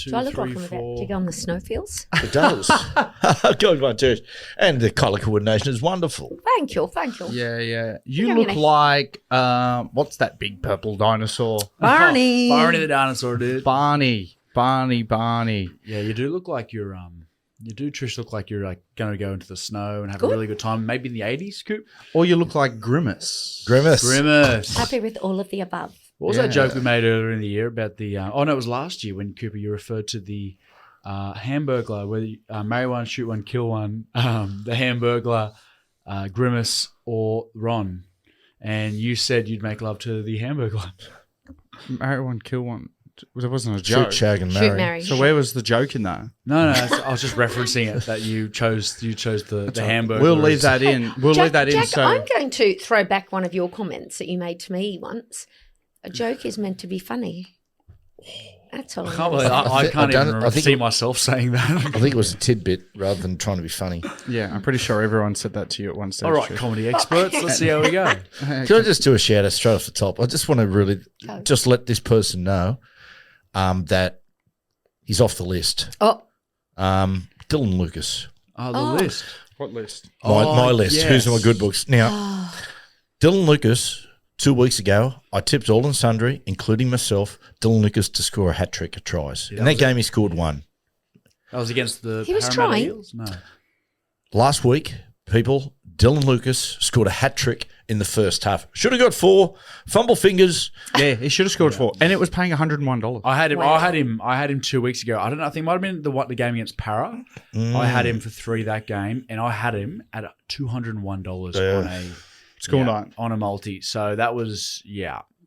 2, Do I look 3, like I'm about 4. to go on the snowfields? It does. Going by church. And the colour coordination is wonderful. Thank you. Yeah. You I'm look gonna- like what's that big purple dinosaur? Barney. Barney the dinosaur, dude. Barney. Yeah, you do look like you're you do, Trish, look like you're like going to go into the snow and have a really good time. Maybe in the 80s, Coop. Or you look like Grimace. Grimace. Happy with all of the above. What was that joke we made earlier in the year about the? Oh no, it was last year when Cooper you referred to the Hamburglar, where you, marry one, shoot one, kill one. The Hamburglar, Grimace or Ron, and you said you'd make love to the Hamburglar. Marry one, kill one. It wasn't a joke. Shoot, shag, and Shoot, marry. marry. So where was the joke in that? No, I was just referencing it that you chose the Hamburglar. We'll leave that in. Leave that in. Jack, So I'm going to throw back one of your comments that you made to me once. A joke is meant to be funny. That's all. I can't believe I can't even see myself saying that. I think it was a tidbit rather than trying to be funny. yeah, I'm pretty sure everyone said that to you at one stage. All right, comedy experts, let's see how we go. Can I just do a shout out straight off the top? I just want to really just let this person know that he's off the list. Oh, Dylan Lucas. Oh, the list. What list? My list. yes. Who's in my good books? Now, Dylan Lucas, 2 weeks ago, I tipped all and sundry, including myself, Dylan Lucas to score a hat trick of tries. In that game, he scored one. That was against the He was Parramatta trying. Eels? No. Last week, people, Dylan Lucas scored a hat trick in the first half. Should have got 4. Fumble fingers. Yeah, he should have scored 4, and it was paying $101. I had him. Wow. I had him 2 weeks ago. I don't know. I think it might have been the game against Para. I had him for 3 that game, and I had him at $201 on a School night. on a multi. So that was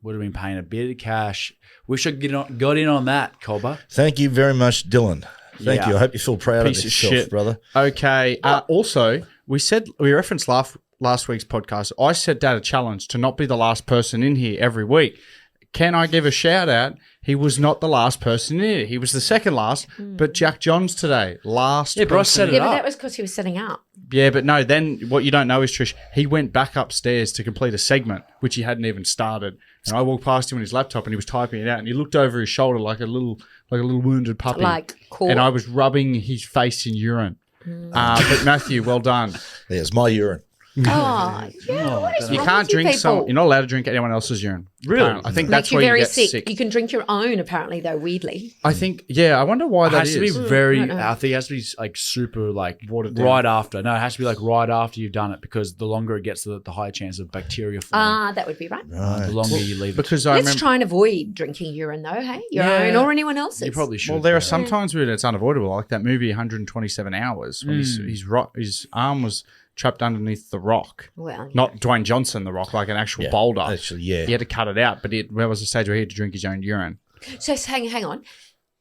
would have been paying a bit of cash. Wish I got in on that, Cobber. Thank you very much, Dylan. Thank you. I hope you feel proud Piece of of yourself, shit. brother. Okay. Also, we referenced last week's podcast. I set out a challenge to not be the last person in here every week. Can I give a shout out? He was not the last person in here. He was the second last, but Jack Johns today, last. Yeah, but I person. set it yeah, but up. that was because he was setting up. Yeah, but no, then what you don't know is, Trish, he went back upstairs to complete a segment, which he hadn't even started. And I walked past him on his laptop and he was typing it out and he looked over his shoulder like a little wounded puppy. Like, cool. And I was rubbing his face in urine. But Matthew, well done. Yeah, it's my urine. Oh, yeah. What is You wrong can't with you drink people? you're not allowed to drink anyone else's urine. Really? Apparently. I think Makes that's you where very you get sick. sick. You can drink your own, apparently, though, weirdly. I think, I wonder why It that has to be is. very. no. I think it has to be like super, like Watered down. right after. No, it has to be like right after you've done it because the longer it gets, the higher chance of bacteria forming. That would be right. The longer you leave it. Because I Let's remember, try and avoid drinking urine, though, hey? Your Yeah. own or anyone else's. You probably should. well, there are some times when it's unavoidable, like that movie 127 Hours, when his arm was trapped underneath the rock. Well, Not Dwayne Johnson, the rock, like an actual boulder. Actually, yeah. He had to cut it out, but there was a stage where he had to drink his own urine. so hang on.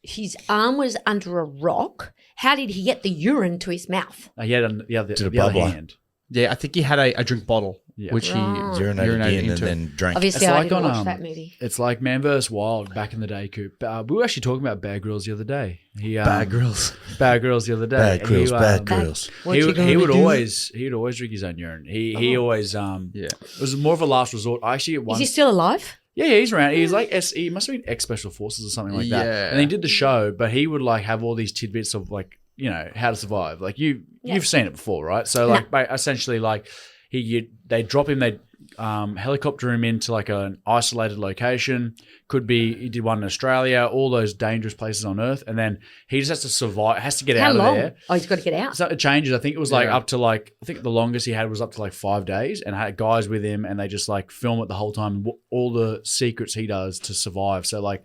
His arm was under a rock. How did he get the urine to his mouth? He had the other bubbler. hand. Yeah, I think he had a drink bottle, which he Urinated in and into. then drank. Obviously, It's I like didn't on, watch that movie. It's like Man vs. Wild back in the day, Coop. We were actually talking about Bear Grylls the other day. Bad girls. Bear Grylls the other day. Bad grills, He, bad grills. What He you would gonna do? always drink his own urine. He always it was more of a last resort. I actually at Is once he still alive? yeah, he's around. He's like he must have been ex Special Forces or something like that. Yeah. And he did the show, but he would like have all these tidbits of like how to survive. Like you've seen it before, right? So like essentially like they drop him, they helicopter him into like an isolated location. Could be he did one in Australia, all those dangerous places on Earth, and then he just has to survive. Has to get How out long? of there. Oh, he's got to get out. So it changes. I think it was like up to like I think the longest he had was up to like 5 days, and had guys with him, and they just like film it the whole time. All the secrets he does to survive. So like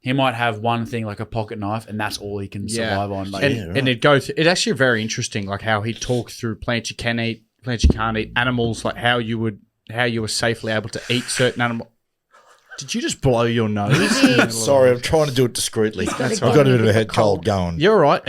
he might have one thing like a pocket knife, and that's all he can survive on. Like, And it goes. It's actually very interesting, like how he talked through plants you can eat, plants you can't eat, animals, like how you were safely able to eat certain animals. Did you just blow your nose? Sorry, I'm trying to do it discreetly. I've got a bit of a head cold going. You're right.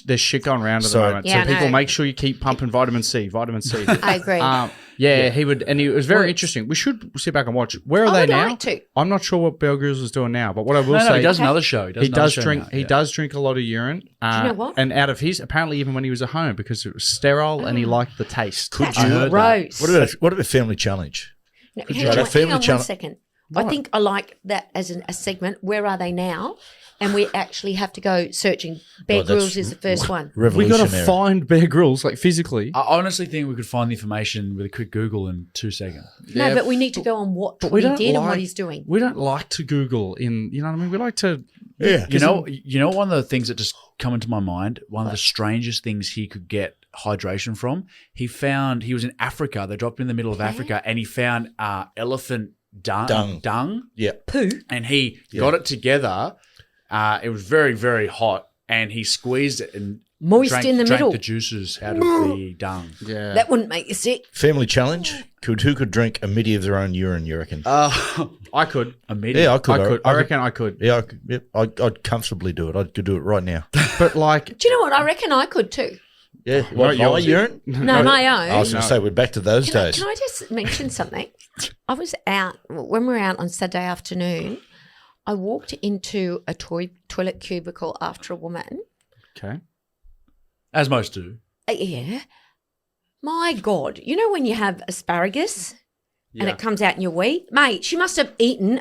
There's shit going around at the Sorry. moment. Yeah, so I people know. make sure you keep pumping vitamin C. Vitamin C. I agree. He would, and it was very interesting. We should sit back and watch. Where are I they would now? like to. I'm not sure what Bear Grylls is doing now, but what I will no, say, he does another show. He does drink. He does drink a lot of urine. you know what? And out of his, apparently, even when he was at home, because it was sterile and he liked the taste. That's heard gross. What about Family Challenge? No, you hang write a on family one channel- second. I think I like that as a segment. Where are they now? and we actually have to go searching. Bear Oh, that's Grylls is the first one. We got Revolutionary. to find Bear Grylls, like physically. I honestly think we could find the information with a quick Google in 2 seconds. No, but we need to go on what we he don't did and like- what he's doing. We don't like to Google you know what I mean? We like to. Yeah. You know, one of the things that just come into my mind, one of the strangest things he could get hydration from, he was in Africa. They dropped him in the middle of Africa, and he found elephant dung. Yeah. Poo. And he got it together. It was very, very hot, and he squeezed it and Moist in the drank middle. the juices out of the dung. Yeah. That wouldn't make you sick. Family challenge. Who could drink a midi of their own urine, you reckon? I could. Immediately. Yeah, I could. I could. I reckon I could. Yeah, I'd comfortably do it. I could do it right now. But like, Do you know what? I reckon I could too. Yeah. Not What, my yours. urine? No, my own. I was going to say, we're back to those days. Can I just mention something? I was out, when we were out on Saturday afternoon, I walked into a toilet cubicle after a woman. okay. As most do. Yeah. My God. You know when you have asparagus and Yeah. it comes out in your wee? Mate, she must have eaten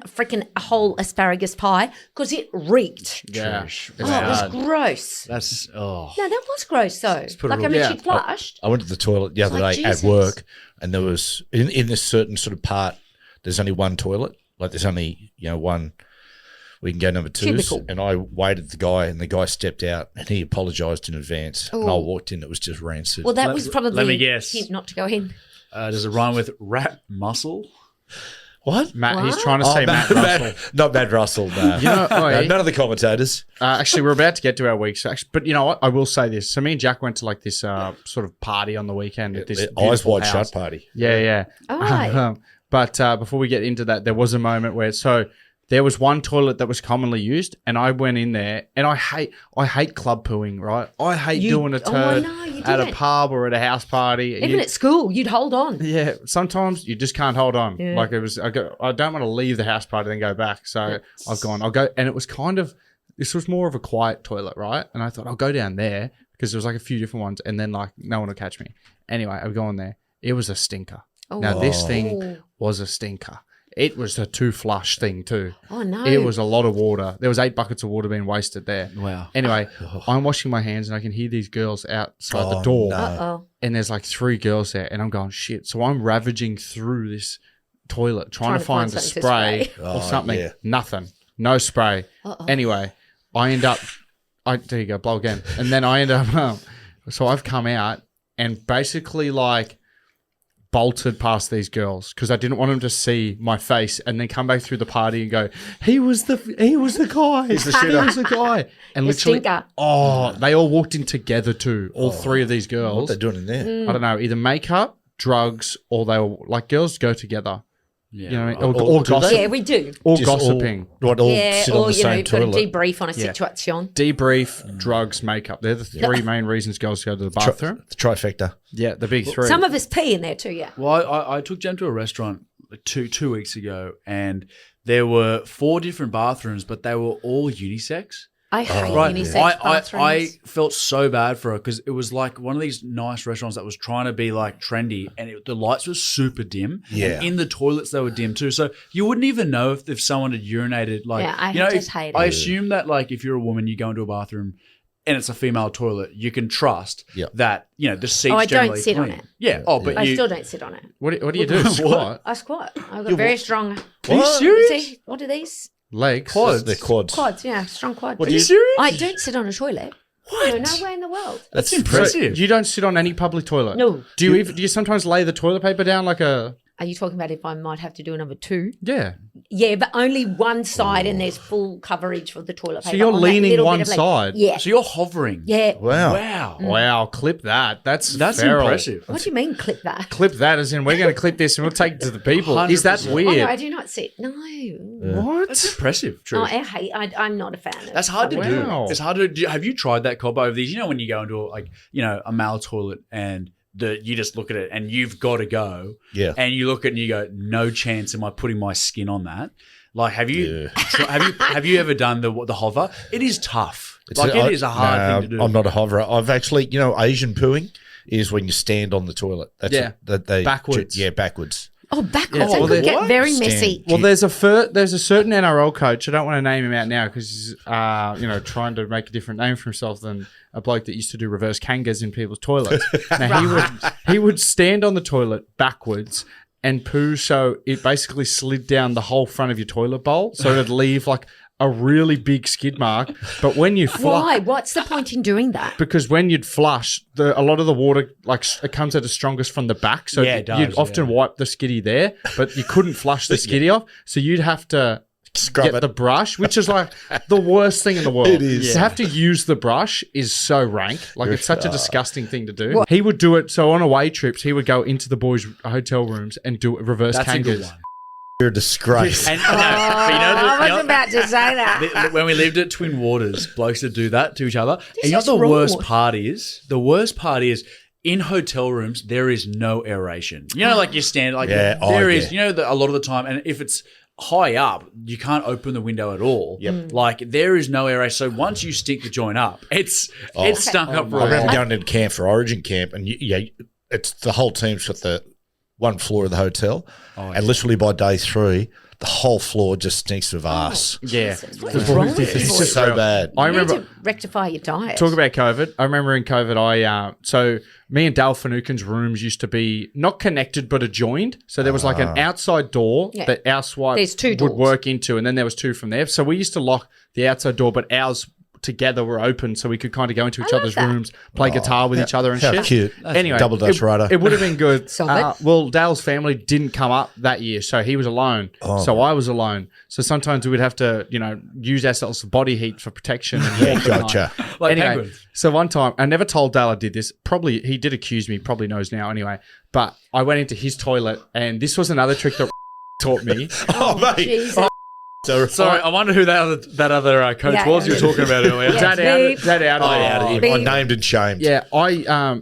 a whole asparagus pie because it reeked. Yeah. Trish. It's Oh, it bad. was gross. That's No, that was gross though. put it Like, I all- mean, Yeah. she flushed. I went to the toilet the other Like day Jesus. at work, and there was in this certain sort of part. There's only one toilet. Like there's only one. We can go number 2s, Cubicle. and I waited the guy, and the guy stepped out, and he apologised in advance. And I Oh. walked in, it was just rancid. Well, that Let- was probably let me a guess. hint not to go in. does it rhyme with rat muscle? what? Matt, he's What? trying to say Matt Russell. Not Matt Russell. No. You know, No, none of the commentators. Actually, we're about to get to our weeks. Actually, but you know what? I will say this. So me and Jack went to like this sort of party on the weekend at this Eyes beautiful wide house. shut party. Yeah, yeah. All right. But before we get into that, there was a moment where there was one toilet that was commonly used, and I went in there, and I hate club pooing, right? I hate doing a Oh, I turd know, you at a didn't. pub or at a house party. Even at school, you'd hold on. Yeah, sometimes you just can't hold on. Yeah. Like I don't want to leave the house party and then go back. So I'll go, and it was this was more of a quiet toilet, right? And I thought I'll go down there because there was like a few different ones, and then like no one will catch me. Anyway, I go in there. It was a stinker. Oh. Now this thing was a stinker. It was a 2-flush thing too. Oh, no. It was a lot of water. There was 8 buckets of water being wasted there. Wow. Anyway, I'm washing my hands and I can hear these girls outside the Oh, door. no. Uh-oh. And there's like 3 girls there, and I'm going, shit. So I'm ravaging through this toilet trying to find a something to spray spray. or Oh, something. yeah. Nothing. No spray. Uh-oh. Anyway, I end up there you go, blow again. And then I end up so I've come out and basically like bolted past these girls because I didn't want them to see my face and then come back through the party and go, he was the guy. He was the guy. And The literally, stinker. they all walked in together too. All 3 of these What girls. they doing in there? I don't know, either makeup, drugs, or they were like girls go together. Yeah. You know, Or or do they? gossip, Yeah, we do. or Just gossiping. All Yeah, sit on or, the you know, same you've got to toilet. debrief on a Yeah. situation. Debrief, drugs, makeup. They're the 3 main reasons girls go to the bathroom. The trifecta. Yeah, the big 3. Some of us pee in there too, yeah. Well, I took Jem to a restaurant like two weeks ago, and there were 4 different bathrooms, but they were all unisex. I hate Right. unisex I bathrooms. felt so bad for her because it was like one of these nice restaurants that was trying to be like trendy, and the lights were super dim. Yeah. And in the toilets they were dim too, so you wouldn't even know if someone had urinated. Like, Yeah, I you know, just hate I it. assume that like if you're a woman, you go into a bathroom and it's a female toilet, you can trust Yep. that the seats. Oh, I don't generally sit on clean. it. Yeah. Oh, but I you. still don't sit on it. What do you do? Squat? I squat. I've got very strong. Are you serious? See, what are these? Legs? Quads. They're quads. Quads, yeah, strong quads. Are you serious? I don't sit on a toilet. What? No way in the world. That's impressive. So you don't sit on any public toilet? No. Do you sometimes lay the toilet paper down like a... Are you talking about if I might have to do another 2? Yeah. Yeah, but only one side, and there's full coverage for the toilet paper. So you're on that leaning little one bit of leg. side? Yeah. So you're hovering. Yeah. Wow. Wow. Wow, clip that. That's feral. impressive. What do you mean clip that? Clip that as in we're going to clip this and we'll take it to the people. Is that 100%. Oh, weird? no, I do not sit. No. What? That's impressive. No, Trish. I'm not a fan of That's hard to public do. Wow. It's hard to do. Have you tried that combo of these? You know when you go into a male toilet and you just look at it and you've got to go. Yeah. And you look at it and you go, no chance am I putting my skin on that. Like, have you have you ever done the hover? It is tough. It is a hard thing to do. I'm not a hoverer. I've actually, Asian pooing is when you stand on the toilet. That's Yeah. that they Backwards. Yeah, backwards. Oh, backwards. Yeah, It well, could get what? very Stand. messy. Well, there's a certain NRL coach. I don't want to name him out now because he's trying to make a different name for himself than a bloke that used to do reverse kangas in people's toilets. Now he would stand on the toilet backwards and poo, so it basically slid down the whole front of your toilet bowl, so it'd leave like a really big skid mark. But when you Why? What's the point in doing that? because when you'd flush, a lot of the water it comes out the strongest from the back, so Yeah, it does, you'd often wipe the skiddy there, but you couldn't flush the skiddy off, so you'd have to Scrub it. the brush, which is like the worst thing in the world. It is. To have to use the brush is so rank. Like it's such a disgusting thing to do. He would do it. So on away trips, he would go into the boys' hotel rooms and do reverse That's a good kangas. one. You're a disgrace. And, but I was about to say that. when we lived at Twin Waters, blokes would do that to each other. And you know what is the wrong. worst part is? The worst part is in hotel rooms, there is no aeration. You know, like you stand, like Yeah, there is, yeah. you know, a lot of the time, and if it's high up, you can't open the window at all. Yep. Like there is no aeration. So once you stick the joint up, it's stuck up for I a remember while. going to camp for Origin camp, and it's the whole team's got the one floor of the hotel, and literally by day 3, the whole floor just stinks of arse. Yeah. What is wrong with you? It's just so bad. I You need remember. to rectify your diet. Talk about COVID. I remember in COVID, so me and Dale Finucane's rooms used to be not connected but adjoined. So there was like an outside door Yeah. that our swipe There's two would doors. work into, and then there was 2 from there. So we used to lock the outside door, but ours together were open, so we could kind of go into each love other's that. rooms, play guitar with each other and How shit. cute. Anyway, Double Dutch Rider. It would have been good. Solid. Well, Dale's family didn't come up that year, so he was alone. So I was alone. So sometimes we would have to, use ourselves for body heat for protection. And walk at night. Gotcha. Like Anyway, penguins. so one time, I never told Dale I did this. Probably, he did accuse me, probably knows now anyway. But I went into his toilet, and this was another trick that taught me. Oh, mate. Jesus. Sorry, I wonder who that other coach Yeah. was you were talking about earlier. Yeah. Dad out of it. I named and shamed. Yeah, I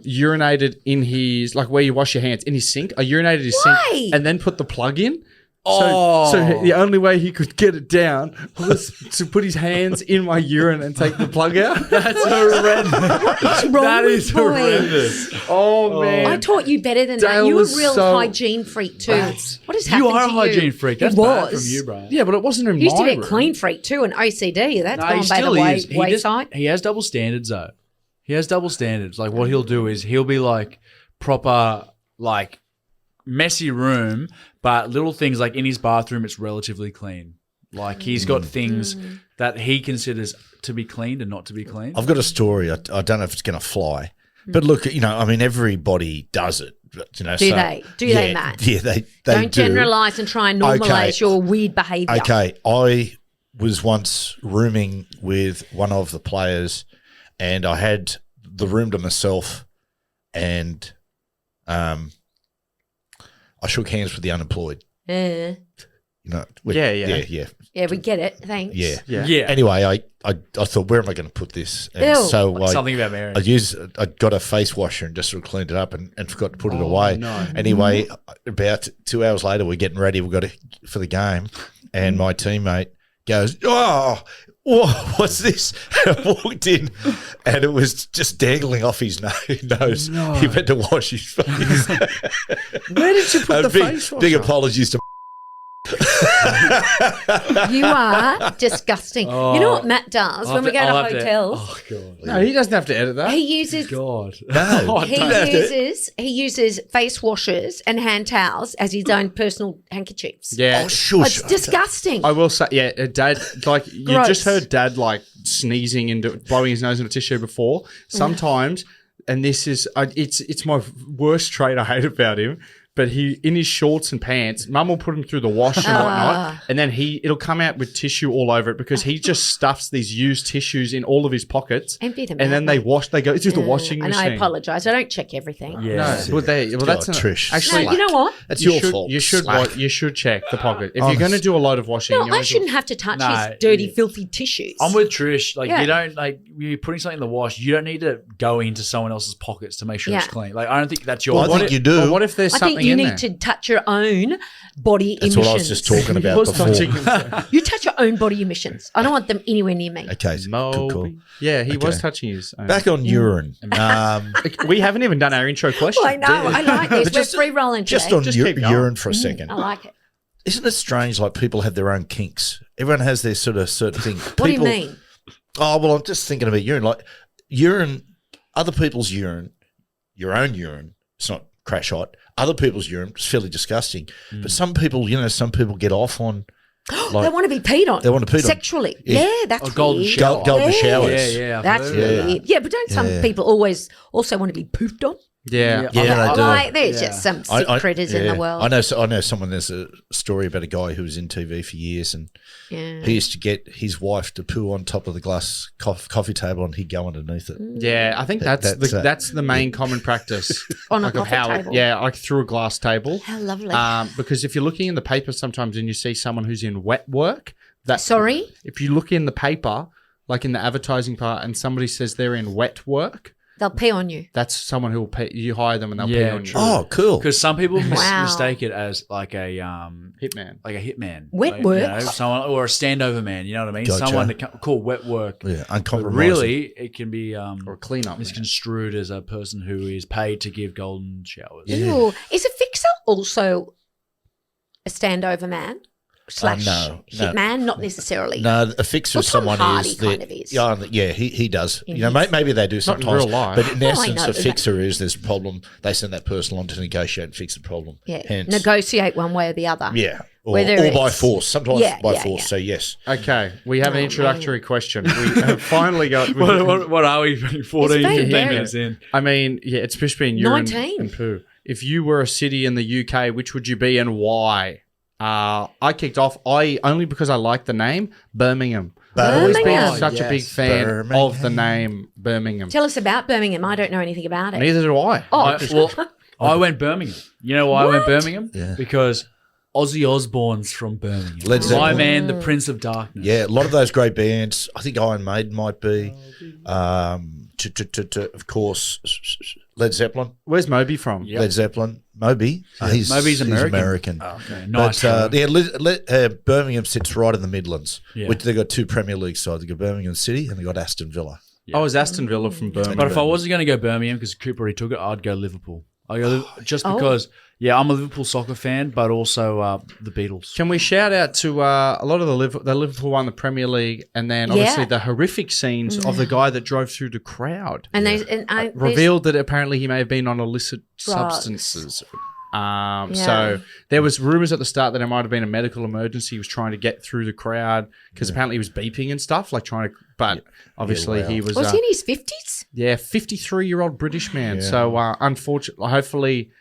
urinated in his, like where you wash your hands, in his sink. I urinated his Why? sink and then put the plug in. Oh. So the only way he could get it down was to put his hands in my urine and take the plug out. That's horrendous. What's wrong That with is boys? horrendous. Oh, man. I taught you better than that. Dale You were a was real so- hygiene freak too. What has happened You are a to hygiene freak. That's it bad was. from you, bro. Yeah, but it wasn't in You used to my be a room. clean freak too, and OCD. That's No, he gone by the still is. He wayside. he has double standards though. He has double standards. Like what he'll do is he'll be like proper like messy room, but little things like in his bathroom it's relatively clean. Like he's got things that he considers to be cleaned and not to be cleaned. I've got a story. I don't know if it's going to fly. But look, everybody does it. But, Do they? Do they, Matt? Yeah, they Don't do. generalise and try and normalise Okay. your weird behaviour. Okay, I was once rooming with one of the players, and I had the room to myself, and I shook hands with the unemployed. Yeah, Yeah. we get it. Thanks. Yeah. Yeah. Anyway, I thought, where am I going to put this? And Ew. so Something about Mary. I got a face washer and just sort of cleaned it up and forgot to put it away. no. Anyway, about 2 hours later, we're getting ready. We've got to, for the game, and my teammate goes, "Oh, what's this?" I walked in, and it was just dangling off his nose. No. He went to wash his face. Where did you put the face washer? big apologies to. You are disgusting. You know what Matt does when we go to I'll have hotels? Oh god. No, he doesn't have to edit that. He uses God. No. he uses face washers and hand towels as his own personal handkerchiefs. Yeah. Oh, shush. It's disgusting. I will say, yeah, Dad, like you Gross. just heard Dad like sneezing and blowing his nose in a tissue before. Sometimes, and this is, it's my worst trait I hate about him. But he, in his shorts and pants, Mum will put him through the wash and whatnot, and then it'll come out with tissue all over it because he just stuffs these used tissues in all of his pockets. Empty them and out, then they mate. wash. They go through the washing and machine. I apologise. I don't check everything. Yeah. No, well, that's Trish. actually. No, you know what? That's you your should, fault. You should Slack. you should check the pocket if you're going to do a load of washing. No, you I might as well- shouldn't have to touch No, his dirty, yeah. filthy tissues. I'm with Trish. Like Yeah. you don't like you're putting something in the wash. You don't need to go into someone else's pockets to make sure it's Yeah. clean. Like I don't think that's your. Well, I think you do. Well, what if there's I think something you in need there. to touch your own body That's emissions. what I was just talking about Was before. touching himself. You touch your own body emissions. I don't want them anywhere near me. Okay, good call. Moby. Yeah, he was Okay. touching his own. Back on urine. We haven't even done our intro question. I know. I like this. But We're just- free rolling today. Just on Just keep going. urine for a second. I like it. Isn't it strange? Like people have their own kinks. Everyone has their sort of certain thing. What do you mean? Oh well, I'm just thinking about urine. Like urine, other people's urine, your own urine. It's not crash hot. Other people's urine is fairly disgusting. But some people, some people get off on. Like, They want to be peed on. They want to pee on. Sexually. Yeah. Yeah, that's golden weird. shower. golden Yeah. showers. Yeah, I've That's heard really that. weird. Yeah, but don't some Yeah. people always also want to be pooped on? Yeah. Yeah, they do. Like, there's Yeah. just some sick critters in the world. I know someone. There's a story about a guy who was in TV for years, and Yeah. he used to get his wife to poo on top of the glass coffee table, and he'd go underneath it. Yeah, I think that's that's, the main common practice On a of coffee table. Yeah, like through a glass table. How lovely. Because if you're looking in the paper sometimes and you see someone who's in wet work, that Sorry? if you look in the paper, like in the advertising part, and somebody says they're in wet work, They'll pee on you. that's someone who will pay. You hire them and they'll pee Yeah, on you. true. Oh, cool. Because some people Wow. mistake it as like a Hitman. hitman, Wet like, work? someone or a standover man. You know what I mean? Gotcha. Someone to call wet work. Yeah, But uncompromising. really, it can be Or clean up. misconstrued as a person who is paid to give golden showers. Yeah. Ew. Is a fixer also a standover man? Slash no. hitman? Not necessarily. No, a fixer Well, is Tom someone Hardy is kind that. of is. Yeah, he does. In You know, his- maybe they do Not in sometimes. real life. But in I essence, know, a but fixer is there's a problem. They send that person on to negotiate and fix the problem. Yeah. Hence, Negotiate one way or the other. yeah, or Whether by it's- force. Sometimes Yeah, by yeah, force. yeah. So yes. Okay, we have an Oh, introductory question. We have finally got. What are we? 14, very 15 rare. minutes in. I mean, yeah, it's supposed to be in urine 19. and poo. If you were a city in the UK, which would you be and why? I kicked off. Only because I like the name Birmingham. I've always been Birmingham. such a big Yes, fan Birmingham. of the name Birmingham. Tell us about Birmingham. I don't know anything about it. Neither do I. Oh, I went Birmingham. You know why I went Birmingham? Yeah. Because Ozzy Osbourne's from Birmingham. Led My Zeppelin. man, the Prince of Darkness. Yeah, a lot of those great bands. I think Iron Maiden might be. Of course, Led Zeppelin. Where's Moby from? Yep. Led Zeppelin. Moby. Moby's American. American. Oh, okay, nice. But Birmingham sits right in the Midlands. Yeah. Which they've got two Premier League sides. They've got Birmingham City and they've got Aston Villa. Oh, is Aston Villa from Birmingham? But if I wasn't going to go Birmingham because Cooper already took it, I'd go Liverpool. Just Oh. because, I'm a Liverpool soccer fan, but also the Beatles. Can we shout out to a lot of the Liverpool won the Premier League, and then obviously Yeah. the horrific scenes of the guy that drove through the crowd. and there's Revealed that apparently he may have been on illicit Drugs. substances. Yeah. So there was rumors at the start that it might have been a medical emergency. He was trying to get through the crowd because apparently he was beeping and stuff, like trying to. But obviously wow. he was. Was he in his 50s? 53-year-old British man. So unfortunately, hopefully,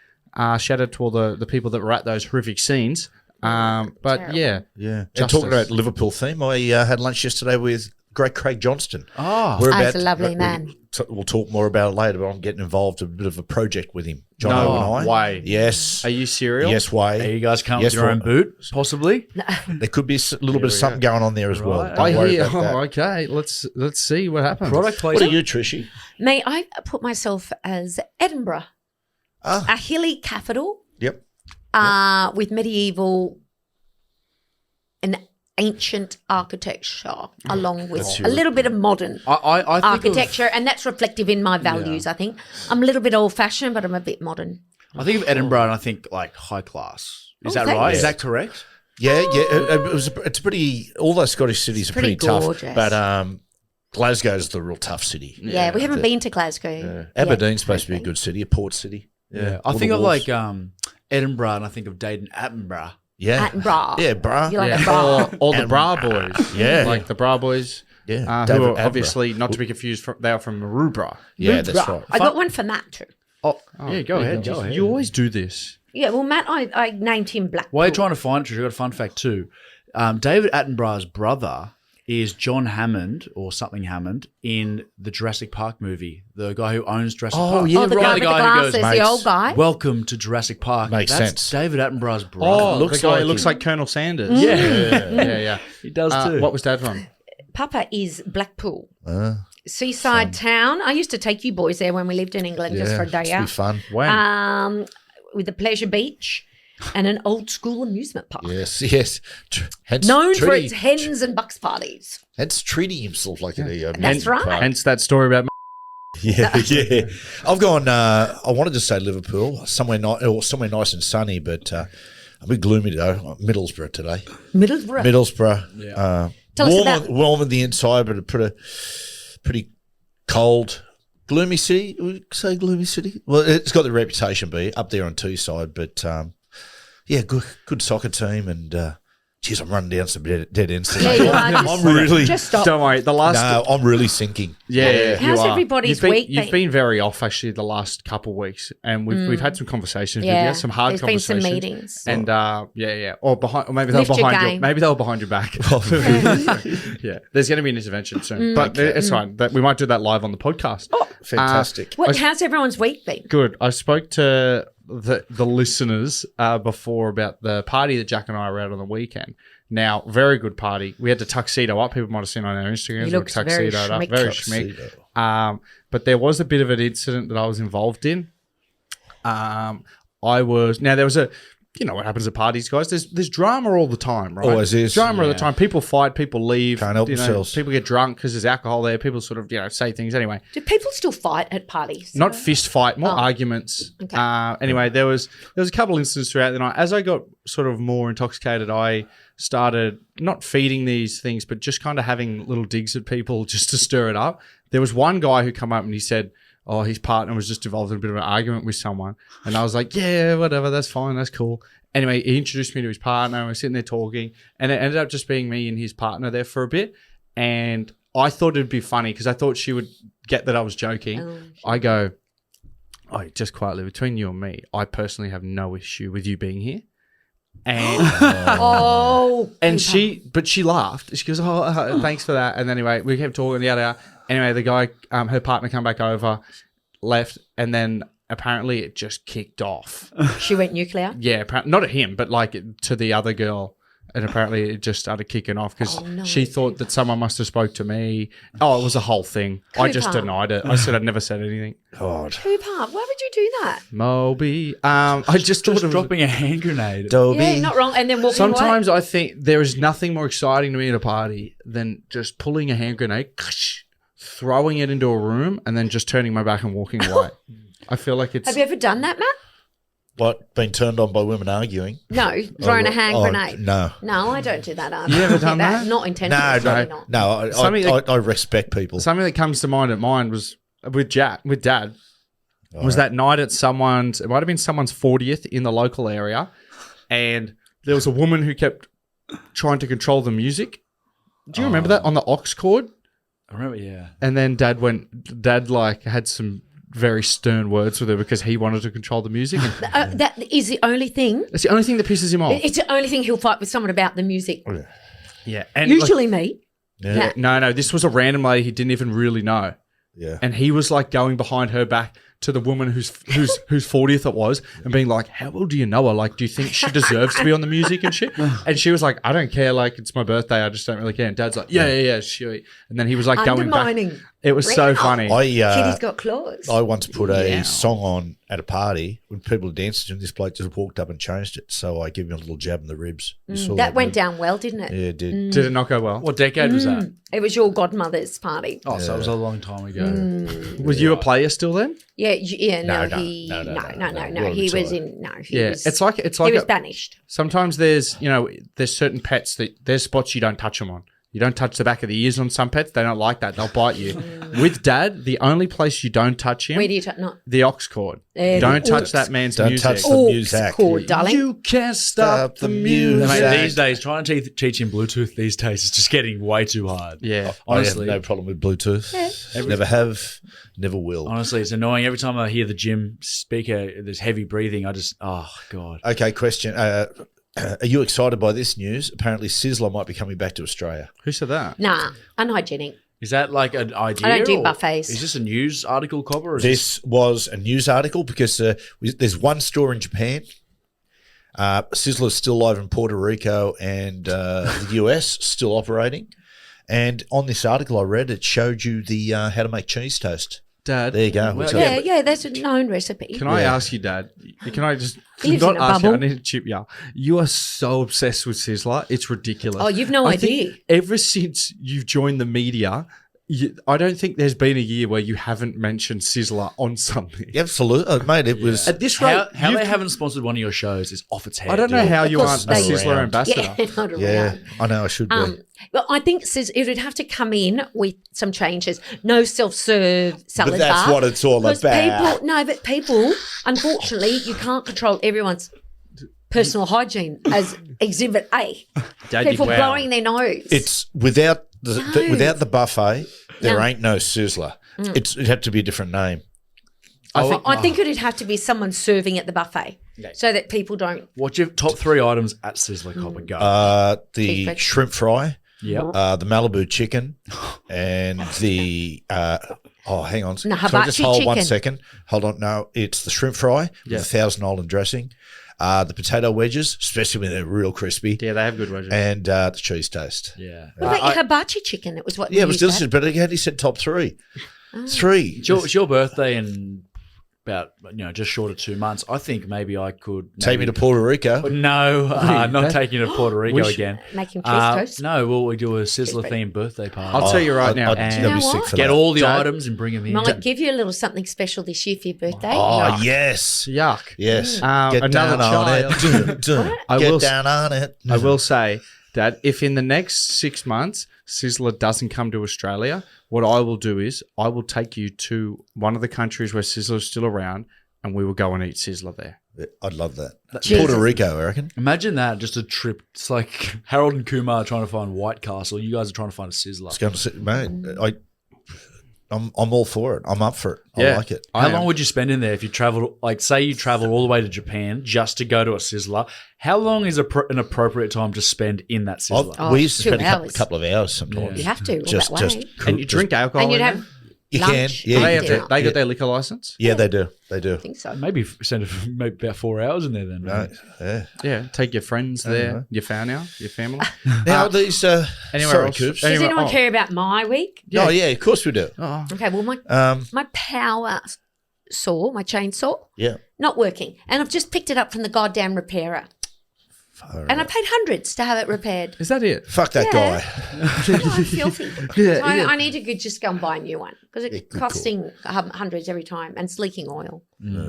shout out to all the people that were at those horrific scenes. But Terrible. Yeah. And Justice. talking about Liverpool theme, I had lunch yesterday with great Craig Johnston. Oh, We're He's a lovely man. We'll talk more about it later, but I'm getting involved in a bit of a project with him. John No and I. way. Yes. Are you serial? Yes, are way. you guys come Yes, with your own for- boot, possibly? There could be a little bit of something going on there as well. Right. Don't I worry hear. about that. Oh, okay. Let's see what happens. Product What are placement. you, Trishy? Me, I put myself as Edinburgh, Ah, a hilly capital yep. with medieval and ancient architecture, along with That's a your- little bit of modern I think architecture, and that's reflective in my values. I think I'm a little bit old-fashioned, but I'm a bit modern. I think of Edinburgh and I think like high class. Is Oh, that thanks. right? Is that correct? Yeah. It's pretty. All those Scottish cities are pretty pretty tough, gorgeous. but Glasgow's the real tough city. Yeah, we haven't been to Glasgow. Aberdeen's supposed to be a good city, a port city. I All the think of wharves. like Edinburgh and I think of Dayton Attenborough. yeah, Attenborough. yeah, bruh. You like Yeah. a bra? Or the Bra Boys. Yeah. Like the Bra Boys. Yeah, Who David are Attenborough. obviously not to be confused. They are from Maroubra. Yeah, that's Bra. right. I got one for Matt too. Oh, yeah, go ahead. Go ahead. You always do this. Yeah, well, Matt, I named him Blackpool. While you're trying to find it, Trish, I got a fun fact too. David Attenborough's brother is John Hammond or something Hammond in the Jurassic Park movie. The guy who owns Jurassic Park. Oh, the guy with the glasses, the Mates. old guy. Welcome to Jurassic Park. Makes That's sense. David Attenborough's brother. Oh, looks the guy like who looks him. like Colonel Sanders. Yeah. He does too. What was Dad from? Papa is Blackpool. Seaside town. I used to take you boys there when we lived in England just for a day It's be out. fun. When? with a pleasure beach and an old school amusement park. Yes. Hence, Known for treating- its hens and bucks parties. Hence treating himself like an That's right. Hence that story about Yeah. I've gone. I wanted to say Liverpool, somewhere nice and sunny, but a bit gloomy though. Middlesbrough today. Middlesbrough. Middlesbrough. Tell us about- Warm on the inside, but a pretty cold. Gloomy city. We say gloomy city. Well, it's got the reputation to be up there on Teesside, but good soccer team, and geez, I'm running down some dead ends today. Yeah, you are. I'm really. Just stop. Don't worry. The last. No, I'm really sinking. Yeah, How's you are. everybody's week You've been? been very off actually the last couple of weeks, and we've had some conversations with Yeah. you, some hard There's been conversations. some meetings. And or maybe they were Lift your behind you. game. Maybe they were behind your back. Yeah, there's going to be an intervention soon, but it's fine. We might do that live on the podcast. Fantastic. How's everyone's week been? Good. I spoke to the listeners before about the party that Jack and I were at on the weekend. Now, very good party. We had the tuxedo up. People might have seen on our Instagrams. He looks very Tuxedoed up, schmick. very schmick. But there was a bit of an incident that I was involved in. There was a, you know what happens at parties, guys. There's drama all the time, right? Always is. Drama all the time. People fight, people leave. Can't help you know, themselves. People get drunk because there's alcohol there. People sort of, say things anyway. Do people still fight at parties? Not fist fight, more arguments. Okay. Anyway, there was a couple instances throughout the night. As I got sort of more intoxicated, I started not feeding these things, but just kind of having little digs at people just to stir it up. There was one guy who come up and he said, oh, his partner was just involved in a bit of an argument with someone. And I was like, yeah, whatever, that's fine, that's cool. Anyway, he introduced me to his partner. And we're sitting there talking. And it ended up just being me and his partner there for a bit. And I thought it'd be funny because I thought she would get that I was joking. I go, oh, just quietly, between you and me, I personally have no issue with you being here. And she laughed. She goes, oh, thanks for that. And anyway, we kept talking the other hour. Anyway, the guy, her partner come back over, left, and then apparently it just kicked off. She went nuclear? Yeah, not at him, but like to the other girl. And apparently it just started kicking off because she thought that someone must have spoke to me. Oh, it was a whole thing. I just denied it. I said I'd never said anything. God. Cooper, why would you do that? Moby. I just thought of dropping a hand grenade. Dobie. Yeah, not wrong. And then walking Sometimes away. I think there is nothing more exciting to me at a party than just pulling a hand grenade, throwing it into a room, and then just turning my back and walking away. I feel like it's... Have you ever done that, Matt? What? Been turned on by women arguing? No, throwing a hand grenade. No. No, I don't do that either. You ever done that? Not intentionally. No. I respect people. Something that comes to mind at mine was with Dad. Was that night at someone's... It might have been someone's 40th in the local area, and there was a woman who kept trying to control the music. Do you remember that on the aux cord? I remember, yeah. And then Dad had some very stern words with her because he wanted to control the music. That is the only thing. It's the only thing that pisses him off. It's the only thing he'll fight with someone about the music. Yeah. And Usually me. Yeah. No, this was a random lady he didn't even really know. Yeah. And he was like going behind her back to the woman whose 40th it was and being like, how well do you know her? Like, do you think she deserves to be on the music and shit? And she was like, I don't care. Like, it's my birthday. I just don't really care. And Dad's like, yeah, sure. And then he was like going back. Undermining. It was so funny. Kitty's got claws. I once put a song on at a party when people were dancing and this bloke just walked up and changed it. So I gave him a little jab in the ribs. You saw That went down well, didn't it? Yeah, it did. Did it not go well? What decade was that? It was your godmother's party. Oh, so it was a long time ago. Was you a player still then? No. No. He was in. No, he was. It's like He was banished. Sometimes there's certain pets that there's spots you don't touch them on. You don't touch the back of the ears on some pets. They don't like that. They'll bite you. With Dad, the only place you don't touch him, Where do you touch? Not the aux cord. Don't touch that man's Don't music. touch the music. cord, darling. You can't stop the music. Mate, these days, trying to teach him Bluetooth these days is just getting way too hard. Yeah. Honestly. I have no problem with Bluetooth. Never have, never will. Honestly, it's annoying. Every time I hear the gym speaker, there's heavy breathing. I just, oh, God. Okay, question. Are you excited by this news? Apparently Sizzler might be coming back to Australia. Who said that? Nah, unhygienic. Is that like an idea? I don't do or buffets. Is this a news article, Cobber? Or is This was a news article because there's one store in Japan. Sizzler's still live in Puerto Rico and the US, still operating. And on this article I read, it showed you the how to make cheese toast. Dad. There you go. Well, So- Yeah, that's a known recipe. Can I ask you, Dad? Can I just He lives not in a ask you? I bubble. need to chip you. You are so obsessed with Sizzler. It's ridiculous. Oh, you've no I think idea. ever since you've joined the media, I don't think there's been a year where you haven't mentioned Sizzler on something. Absolutely, mate. It was. At this rate, How they haven't sponsored one of your shows is off its head. I don't know dude. how you course aren't a they- Sizzler Around. ambassador. Yeah, not around. Yeah, I know. I should be. Well, I think it would have to come in with some changes. No self-serve salad But that's bar. what it's all Because about. people, unfortunately, you can't control everyone's personal hygiene as Exhibit A. Daddy, People wow. blowing their nose. It's without without the buffet, there No. ain't no Sizzler. It'd have to be a different name. I think it'd have to be someone serving at the buffet so that people don't. What's your top 3 items at Sizzler Copper? Go. The Cheeseburger. shrimp fry, yep. the Malibu chicken, and the. Hang on. No, Can I just hibachi hold 1 chicken. second? Hold on. No, it's the shrimp fry with 1,000 Island dressing, the potato wedges, especially when they're real crispy, Yeah, they have good wedges. and the cheese toast. Yeah. What about your hibachi chicken? It was what. Yeah, you it was used delicious. But again, he said top 3. 3. It's your birthday in about just short of 2 months. I think maybe I could Take me to Puerto Rico. No, not taking you to Puerto Rico should- again. Making cheese toast. No, well, we do a Sizzler themed birthday party. I'll tell you right now. I'd You know be sick what? for Get that. all the Dad- items and bring them in. Might give you a little something special this year for your birthday. Oh, yes. Yuck. Yes. Another Get down on it. child. I Get will- down on it. I will say, Dad, if in the next 6 months Sizzler doesn't come to Australia, what I will do is I will take you to one of the countries where Sizzler is still around, and we will go and eat Sizzler there. I'd love that. Jesus. Puerto Rico, I reckon. Imagine that, just a trip. It's like Harold and Kumar trying to find White Castle. You guys are trying to find a Sizzler. It's going to sit, mate. I'm all for it. I'm up for it. I Yeah. like it. How long would you spend in there if you traveled? Like, say you travel all the way to Japan just to go to a Sizzler. How long is an appropriate time to spend in that Sizzler? Oh, We used to 2 spend a hours. couple of hours sometimes. You have to. Just all that way. And you drink alcohol And you'd in have there? You lunch. can. Yeah, They, you have dinner. they got their liquor license? Yeah, they do. They do. I think so. Maybe send it for maybe about 4 hours in there then. Right. Yeah. Yeah, take your friends there, know. your family. Now these. Anywhere sorry, else? Coops. Does Anyway, anyone oh. care about my week? Oh yeah, of course we do. Okay, well, my power saw, my chainsaw, Yeah. not working. And I've just picked it up from the goddamn repairer. And I paid hundreds to have it repaired. Is that it? Fuck that Yeah. guy. Oh, filthy. Yeah, So I need to just go and buy a new one because it's good costing hundreds every time and it's leaking oil.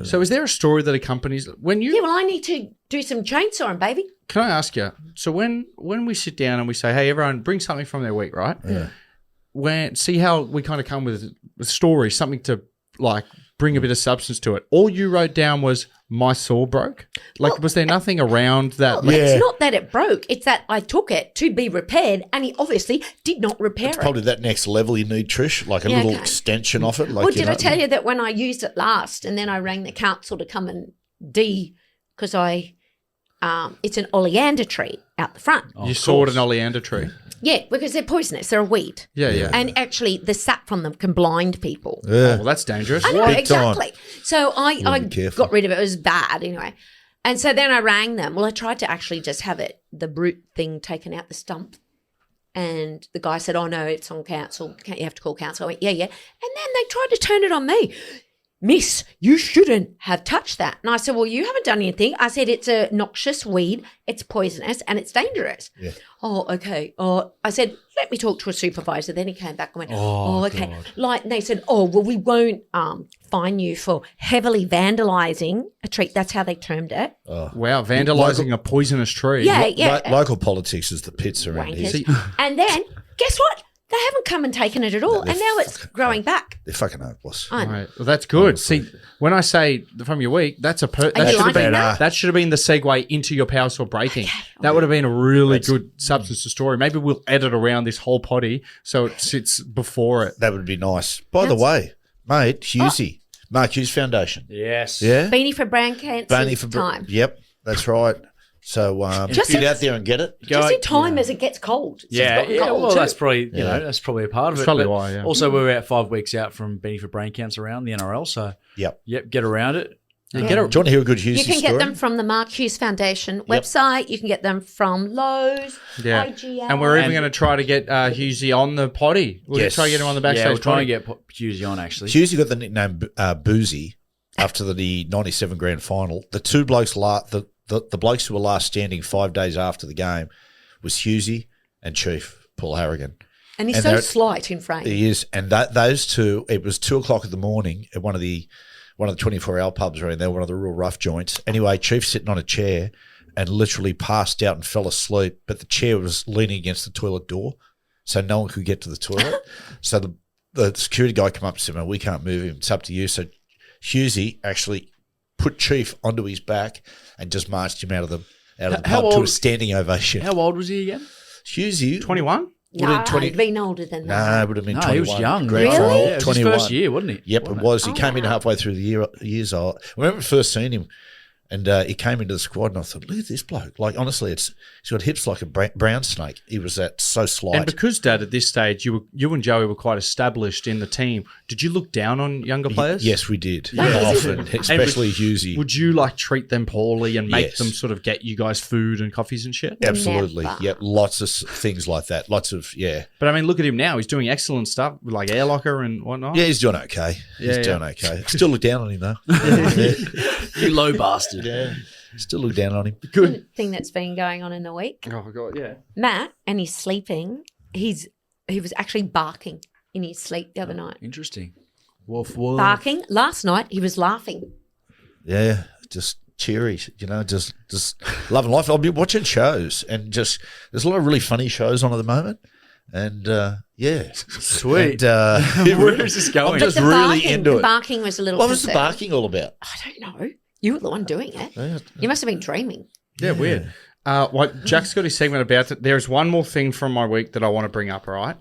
So is there a story that accompanies when you? Yeah, well, I need to do some chainsawing, baby. Can I ask you? So when we sit down and we say, "Hey, everyone, bring something from their week," right? Yeah. See how we kind of come with a story, something to like bring a bit of substance to it. All you wrote down was my saw broke. Like, Well, was there nothing around that? Well, Yeah. it's not that it broke; it's that I took it to be repaired, and he obviously did not repair it. Probably that next level you need, Trish, like a Yeah, little okay. extension of it. Like, Well, did I tell you that when I used it last, and then I rang the council to come and because it's an oleander tree out the front. You sawed an oleander tree. Yeah, because they're poisonous. They're a weed. Yeah, yeah. And actually, the sap from them can blind people. Oh, well, that's dangerous. I know, Big time. exactly. So I be careful. got rid of it. It was bad anyway. And so then I rang them. Well, I tried to actually just have the root thing taken out the stump. And the guy said, "Oh, no, it's on council. Can't you have to call council?" I went, yeah. And then they tried to turn it on me. "Miss, you shouldn't have touched that." And I said, "Well, you haven't done anything." I said, "It's a noxious weed. It's poisonous and it's dangerous." Yeah. "Oh, okay." Oh, I said, "Let me talk to a supervisor." Then he came back and went, "Oh, okay." God. Like, and they said, "Oh, well, we won't fine you for heavily vandalising a tree." That's how they termed it. Wow, vandalising a poisonous tree. Yeah. Local politics is the pits around here. Wankers. And then, guess what? They haven't come and taken it at all. And now it's growing back. They're fucking hopeless. I know. Right. Well, that's good. See, when I say from your week, that's Are you should have liking been that? that should have been the segue into your power saw breaking. That would have been a really good substance to story. Maybe we'll edit around this whole potty so it sits before it. That would be nice. By the way, mate, Hughesy, Mark Hughes Foundation. Yes. Yeah? Beanie for Brown Cancer Bunny for time. Yep, that's right. So Just get in- out there and get it. Just in time as it gets cold. It's Yeah, gotten cold well, too. that's probably that's probably a part of That's it. probably but why, yeah. Also, we're about 5 weeks out from Beanie for Brain Cancer around the NRL, so Yep. get around it. Do you want to hear a good Hughes You can story? get them from the Mark Hughes Foundation website. You can get them from Lowe's, IGA. And we're even going to try to get Hughesy on the potty. We're going to try to get him on the backstage Yeah, we're trying potty. to get Hughes on, actually. Hughesy got the nickname Boozy after the 97 grand final. The two blokes, the blokes who were last standing 5 days after the game was Hughesy and Chief Paul Harrigan. And he's so slight in frame. He is. And those two, it was 2 o'clock in the morning at one of the 24-hour pubs around there, one of the real rough joints. Anyway, Chief's sitting on a chair and literally passed out and fell asleep, but the chair was leaning against the toilet door, so no one could get to the toilet. So the security guy came up and said, "Man, we can't move him. It's up to you." So Hughesy actually put Chief onto his back and just marched him out of the pub to a standing ovation. How old was he again? Hughesy, 21? No, he'd been older than No, that. it would have been No, 21. he was young. Grand Really? final, Yeah, it was his 21. first year, wasn't he? Yep, it was. He came in wow. halfway through the years old. I remember first seeing him, and he came into the squad, and I thought, look at this bloke. Like, honestly, he's got hips like a brown snake. He was so slight. And because, Dad, at this stage, you and Joey were quite established in the team, did you look down on younger players? Yes, we did. Yeah. Often, especially Hughesy. Would you, treat them poorly and make Yes. them sort of get you guys food and coffees and shit? Absolutely. Never. Yep, lots of things like that. Lots of, yeah. But, I mean, look at him now. He's doing excellent stuff, like air locker and whatnot. Yeah, he's doing okay. He's doing okay. Still look down on him, though. You low bastard. Yeah. Still look down on him. Good thing that's been going on in the week. Oh, my God, yeah. Matt, and he's sleeping. He was actually barking in his sleep the other night. Interesting. Woof, woof. Barking. Last night he was laughing. Yeah, just cheery, just loving life. I'll be watching shows, and there's a lot of really funny shows on at the moment. And yeah, Sweet. And, Where is this going? I'm just the really barking, into the it. barking was a little What was the concerning. barking all about? I don't know. You were the one doing it. Yeah. You must have been dreaming. Yeah, weird. Jack's got his segment about it. There's one more thing from my week that I want to bring up, all right?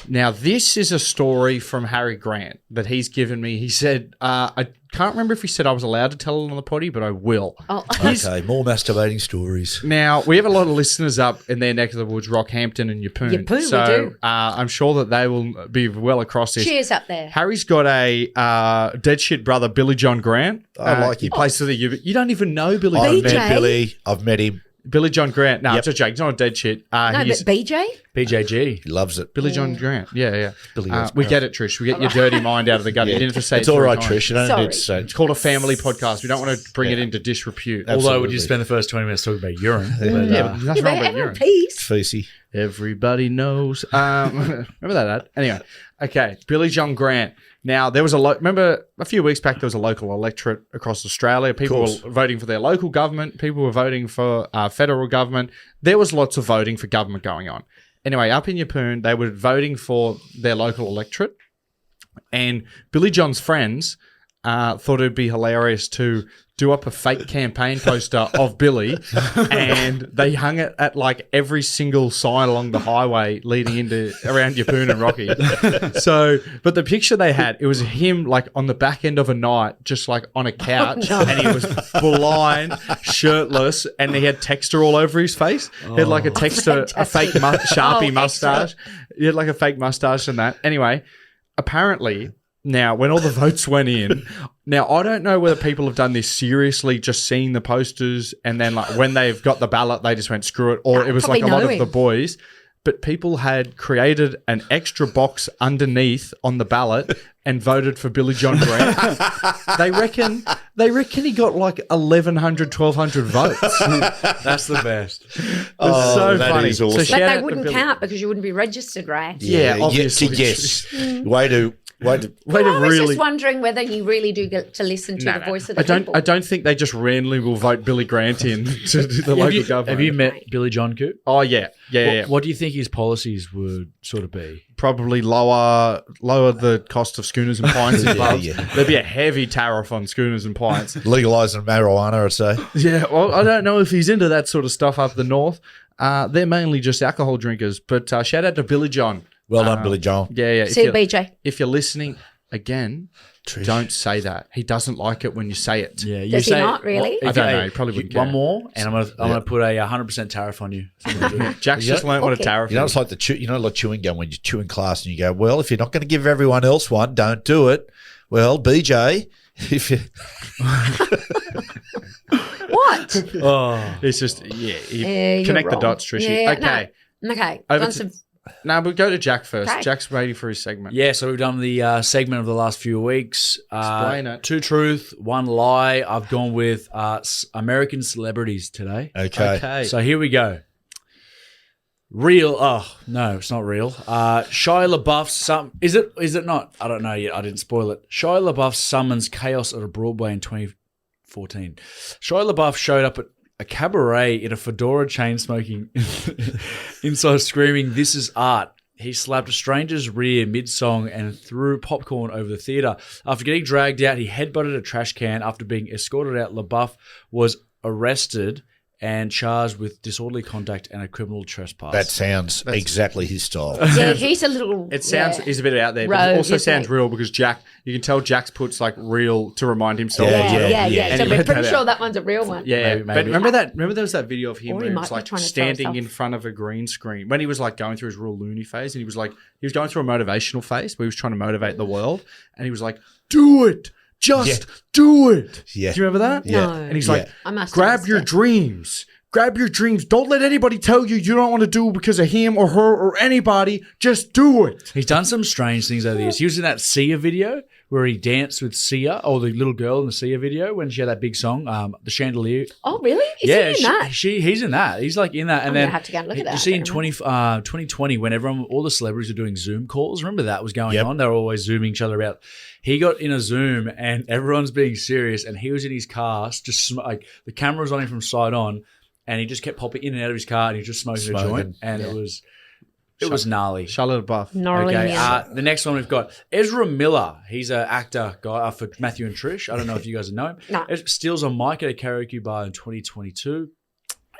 Now, this is a story from Harry Grant that he's given me. He said, I can't remember if he said I was allowed to tell it on the potty, but I will. Oh, Okay, more masturbating stories. Now, we have a lot of listeners up in their neck of the woods, Rockhampton and Yeppoon. Yeppoon, we so do. I'm sure that they will be well across this. cheers up there. Harry's got a dead shit brother, Billy John Grant. I like He him. plays for the You don't even know Billy I've John BJ? met Billy. I've met him. Billy John Grant. No, Yep. it's a joke. He's not a dead shit. No, but He's BJ? BJG. He loves it. Billy John Grant. Yeah. Billy We Grant. get it, Trish. We get your dirty mind out of the gut. You didn't have to say It's it all 3 right, times. Trish. You don't Sorry. need to say It's called a family podcast. We don't want to bring it into disrepute. Absolutely. Although, would you spend the first 20 minutes talking about urine? But, Yeah, but Yeah, nothing but wrong with everyone urine. peace. Feesy. Everybody knows. Remember that ad? Anyway, okay. Billy John Grant. Now, there was remember a few weeks back, there was a local electorate across Australia. People course. were voting for their local government. People were voting for federal government. There was lots of voting for government going on. Anyway, up in Yeppoon, they were voting for their local electorate. And Billy John's friends thought it'd be hilarious to do up a fake campaign poster of Billy, and they hung it at every single sign along the highway leading around Yeppoon and Rocky. So, but the picture they had, it was him on the back end of a night, just on a couch, and he was blind, shirtless, and he had texture all over his face. He had a texture, a fake Sharpie mustache. He had a fake mustache and that. Anyway, apparently. Now, when all the votes went in, now I don't know whether people have done this seriously, just seeing the posters, and then when they've got the ballot, they just went screw it, or it was a probably lot know of him. the boys. But people had created an extra box underneath on the ballot and voted for Billy John Grant. They reckon he got 1,100, 1,200 votes. That's the best. It's Oh, so that funny. is awesome. So But shout out they to wouldn't Billy. count because you wouldn't be registered, right? Yeah, obviously. Yes. Way to Way to I was really. just wondering whether you really do get to listen to the voice of the people. I don't think they just randomly will vote Billy Grant in to the local government. Have you met Billy John Coop? Oh yeah. What do you think his policies would sort of be? Probably lower the cost of schooners and pints in pubs. yeah. There'd be a heavy tariff on schooners and pints. legalising marijuana, I'd say. Yeah, well, I don't know if he's into that sort of stuff up the north. They're mainly just alcohol drinkers. But shout out to Billy John. Well done, Billy John. Yeah. See you, BJ. If you're listening, again, don't say that. He doesn't like it when you say it. Yeah, you Does he say not really? I don't know. He probably wouldn't care. One more, and I'm gonna put a 100% tariff on you. Jack's just learned what a Okay. tariff You know, is. it's like chewing gum when you chew in class and you go, well, if you're not going to give everyone else one, don't do it. Well, BJ, If you, What? Oh, It's just, yeah. You're Connect the wrong. dots, Trishy. Yeah, Okay. No. Okay. Over Got to- some- Now we'll go to Jack first. Okay. Jack's waiting for his segment. yeah. So we've done the segment of the last few weeks. Explain it. 2 truth, 1 lie. I've gone with American celebrities today. okay. So here we go. Real? Oh no, it's not real. Shia LaBeouf. Is it not? I don't know yet. I didn't spoil it. Shia LaBeouf summons chaos at a Broadway in 2014. Shia LaBeouf showed up at a cabaret in a fedora, chain smoking, inside screaming, "This is art." He slapped a stranger's rear mid-song and threw popcorn over the theater. After getting dragged out, he headbutted a trash can. After being escorted out, LaBeouf was arrested and charged with disorderly conduct and a criminal trespass. That sounds exactly his style. Yeah, he's a little. It sounds, he's a bit out there, but Rogue, it also isn't sounds he? real because Jack, you can tell Jack's puts like real to remind himself. Yeah. And So he we're put pretty that sure out. that one's a real one. Yeah, Maybe. but remember there was that video of him Or where he he might was be like trying to throw standing himself. in front of a green screen when he was like going through his real loony phase, and he was going through a motivational phase where he was trying to motivate the world, and he was like, "Do it, just do it." Yeah. Do you remember that? No. And he's Yeah. like, I must "Grab your understand. dreams." Grab your dreams. Don't let anybody tell you don't want to do it because of him or her or anybody. Just do it. He's done some strange things over the years. He was in that Sia video where he danced with Sia, or the little girl in the Sia video when she had that big song, The Chandelier. Oh, really? Is yeah, he in that? he's in that. He's like in that. And I'm then gonna have to go and look at that. You see I in don't remember. 2020 when all the celebrities were doing Zoom calls. Remember that was going Yep. on? They were always zooming each other out. He got in a Zoom and everyone's being serious, and he was in his car, just like the camera was on him from side on. And he just kept popping in and out of his car, and he was just smoking a joint, and it was gnarly. Charlotte Buff. Gnarly. Okay, Yeah. the next one we've got Ezra Miller. He's an actor guy for Matthew and Trish. I don't know if you guys know him. No. Steals a mic at a karaoke bar in 2022.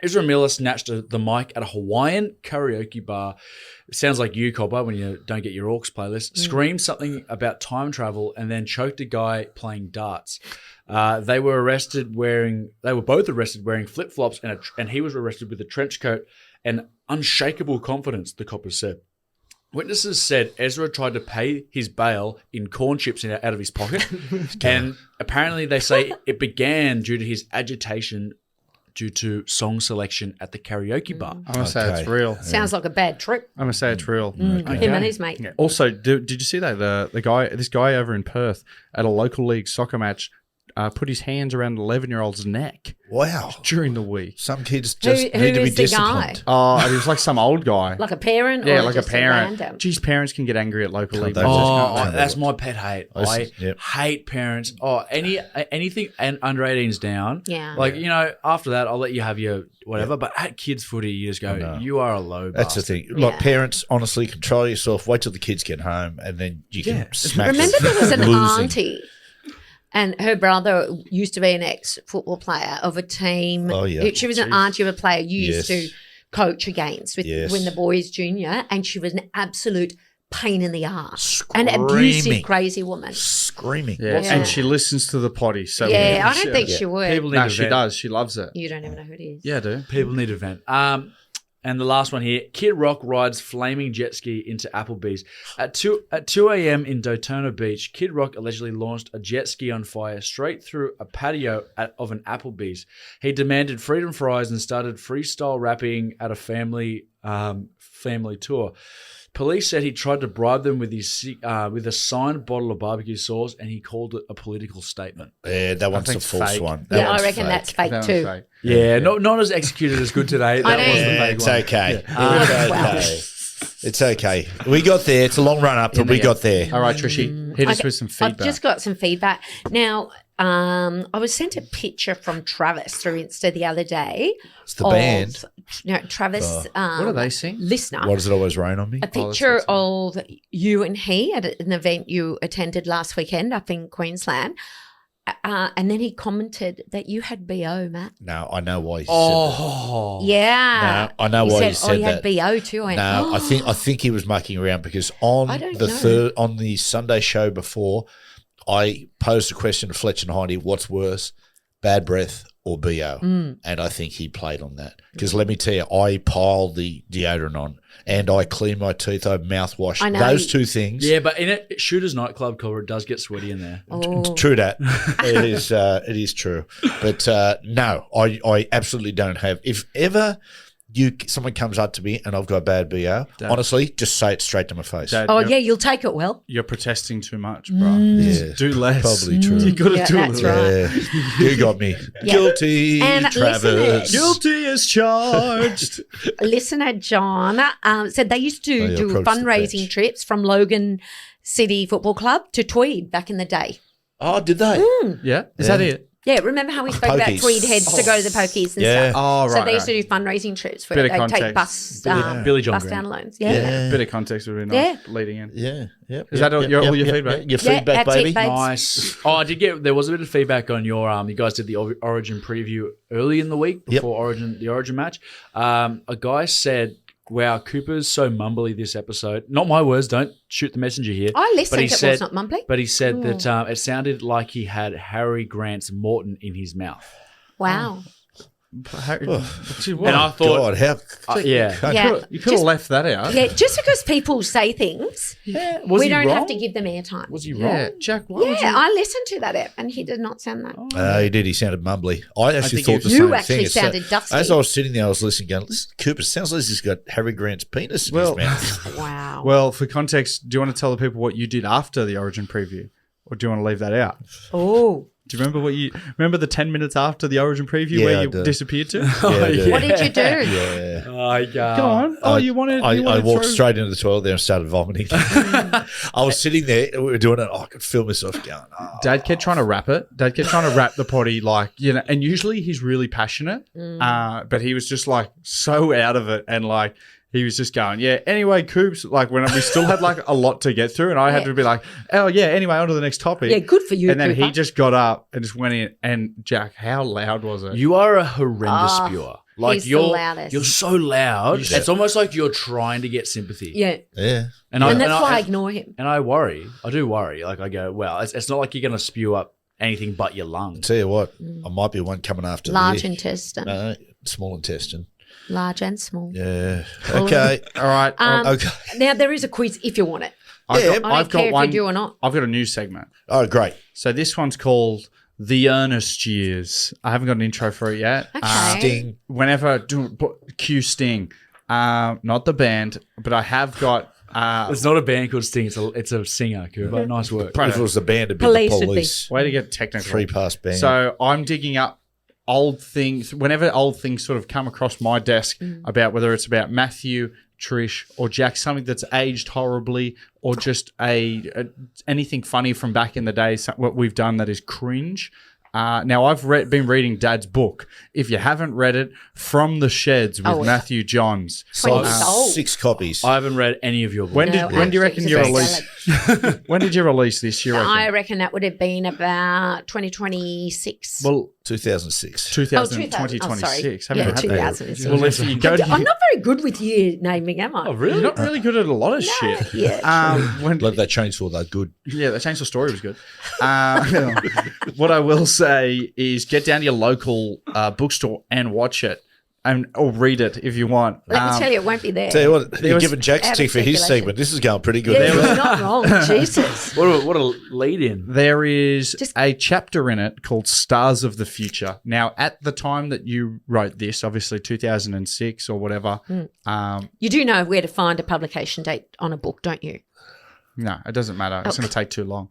Ezra Miller snatched the mic at a Hawaiian karaoke bar. It sounds like you, Copper, when you don't get your aux playlist. Screamed something about time travel and then choked a guy playing darts. They were both arrested wearing flip-flops and he was arrested with a trench coat and unshakable confidence, the coppers said. Witnesses said Ezra tried to pay his bail in corn chips out of his pocket. And apparently they say it began due to his agitation due to song selection at the karaoke bar. I'm going to say it's real. Sounds like a bad trip. I'm going to say it's real. Him and his mate. Yeah. Also, did you see that this guy over in Perth at a local league soccer match put his hands around an 11-year-old's neck Wow. during the week? Some kids just Who need to be is the disciplined. guy? Oh, it was like some old guy. Like a parent? Yeah, or like a just parent. random? Geez, parents can get angry at local league they matches. just- Oh, that's my pet hate. I hate parents. Oh, anything and under 18's down. Yeah. Like, after that, I'll let you have your whatever. But at kids' footy, you just go, you are a low That's the bastard. thing. Like Yeah. parents, honestly, control yourself. Wait till the kids get home, and then you can smack. Remember them there was an losing. auntie and her brother used to be an ex-football player of a team. Oh, yeah. She was an auntie of a player you used Yes. to coach against when the boys junior, and she was an absolute pain in the ass. An abusive, Screaming. crazy woman. Screaming. Yeah. Yeah. And she listens to the potty. So Yeah, I don't think she would. People need No, to she vent. does. She loves it. You don't even know who it is. Yeah, I do. People need to vent. And the last one here, Kid Rock rides flaming jet ski into Applebee's. At 2 a.m. in Daytona Beach, Kid Rock allegedly launched a jet ski on fire straight through a patio of an Applebee's. He demanded freedom fries and started freestyle rapping at a family tour. Police said he tried to bribe them with a signed bottle of barbecue sauce, and he called it a political statement. Yeah, that one's a think false fake. one. That Yeah, I one's reckon fake. that's fake That too. was fake. Yeah, not as executed as good today. That I was the know. Yeah, fake it's one. okay. Well. It's okay. It's okay. We got there. It's a long run up, but we got there. All right, Trishy, hit us Okay, with some feedback. I've just got some feedback. Now, I was sent a picture from Travis through Insta the other day. It's the band. No, Travis. what do they sing? Listener. Why does it always rain on me? A picture of you and he at an event you attended last weekend up in Queensland. And then he commented that you had BO, Matt. No, I know why he said Oh, Yeah. No, I know why he said you had that. BO too. I went, No, I think he was mucking around because on I don't the know. on the Sunday show before, I posed a question to Fletcher and Heidi: what's worse, bad breath or BO. And I think he played on that. Because let me tell you, I piled the deodorant on and I clean my teeth, I mouthwash. I know. Those two things. Yeah, but in a Shooter's nightclub cover, it does get sweaty in there. Oh. True that. It is true. But no, I absolutely don't have. If ever someone comes up to me and I've got a bad BO, honestly, just say it straight to my face. Dad, Oh, yeah, you'll take it well. You're protesting too much, bro. Yeah, Do less. probably true. You got to Yeah, do a that's little. right. Yeah, you got me. Yeah. Guilty, And Travis. Guilty as charged. Listener John said they used to do approach the fundraising bench. trips from Logan City Football Club to Tweed back in the day. Oh, did they? Yeah, is that it? Yeah, remember how we spoke about Pokies. Tweed heads to go to the pokies and Yeah. stuff? Oh, So right. they used to do fundraising trips for Bit it. of They'd take context. bus, Billy John bus Green. down loans. Yeah. Bit of context would be nice leading in. Yeah. Is that all your feedback? Your feedback, that's it, baby? babe. Nice. Oh, I did get. There was a bit of feedback on your. You guys did the Origin preview early in the week before the Origin match. A guy said, "Wow, Cooper's so mumbly this episode." Not my words. Don't shoot the messenger here. I listened. But he It said, was not mumbly. But he said that it sounded like he had Harry Grant's Morton in his mouth. Wow. And I thought, God, how? yeah. Yeah. You could have left that out. Yeah, just because people say things, Was we he don't wrong? have to give them airtime. Was he wrong? Yeah, Jack. Why would Yeah, you? I listened to that app and he did not sound that. He did. He sounded mumbly. I actually think thought the you same actually thing. sounded dusty. As I was sitting there, I was listening, going, "Listen, Cooper, sounds like he's got Harry Grant's penis in Well- his mouth." Wow. Well, for context, do you want to tell the people what you did after the Origin preview, or do you want to leave that out? Oh. Do you remember the 10 minutes after the Origin preview Yeah, where I you do. disappeared to? I do. What did you do? Yeah. Go on. Oh, you wanted. I you wanted walked through- straight into the toilet there and started vomiting. I was sitting there, we were doing it. I could feel myself going, "Oh." Dad kept trying to wrap it. Dad kept trying to wrap the potty, like, you know, and usually he's really passionate, but he was just like so out of it, and like he was just going, yeah. Anyway, Coops, like when we still had like a lot to get through, and I had to be like, oh yeah. Anyway, on to the next topic. Yeah, good for you, And then he Cooper. just got up and just went in. And Jack, how loud was it? You are a horrendous Oh, spewer. Like he's the you're loudest. you're so loud. Yeah. It's almost like you're trying to get sympathy. Yeah. Yeah. And that's why I ignore him. And I worry. I do worry. Like I go, well, it's not like you're going to spew up anything but your lungs. Tell you what, I might be one coming after Large the intestine. No, small intestine. Large and small. Yeah. Okay. All right. Okay. Now, there is a quiz if you want it. I've Yeah, got, I don't I've got care if one. you do or not. I've got a new segment. Oh, great. So this one's called The Earnest Years. I haven't got an intro for it yet. Okay. Sting. Whenever Q Sting, not the band, but I have got. It's not a band called Sting. It's a singer, Cooper. Nice work. If it was the band, it'd be Police the would be. police. Way to get technical. Free pass band. So I'm digging up old things. Whenever old things sort of come across my desk about whether it's about Matthew, Trish, or Jack, something that's aged horribly, or just anything funny from back in the day, what we've done that is cringe. Now, I've been reading Dad's book. If you haven't read it, From the Sheds with Oh, yeah. Matthew Johns. 20 years old. 6 copies. I haven't read any of your books. When No, do you reckon actually, you it's a release? When did you release this? You reckon? I reckon that would have been about 2026. well, 2006. 2000, 2000. Oh, sorry. 2026. Yeah, Haven't had that. 2006. Well, if you go to I'm not very good with year naming, am I? Oh, really? You're not really good at a lot of shit. Yeah. When, Love that chainsaw, though. Good. yeah, the Chainsaw Story was good. What I will say is get down to your local bookstore and watch it, or read it if you want. Let me tell you, it won't be there. Tell you what, you're was- giving Jack's out of tick for his circulation. segment. This is going pretty good. Yeah, you're not wrong. Jesus. What a lead in. There is Just- a chapter in it called Stars of the Future. Now, at the time that you wrote this, obviously 2006 or whatever, You do know where to find a publication date on a book, don't you? no, it doesn't matter. It's going to take too long.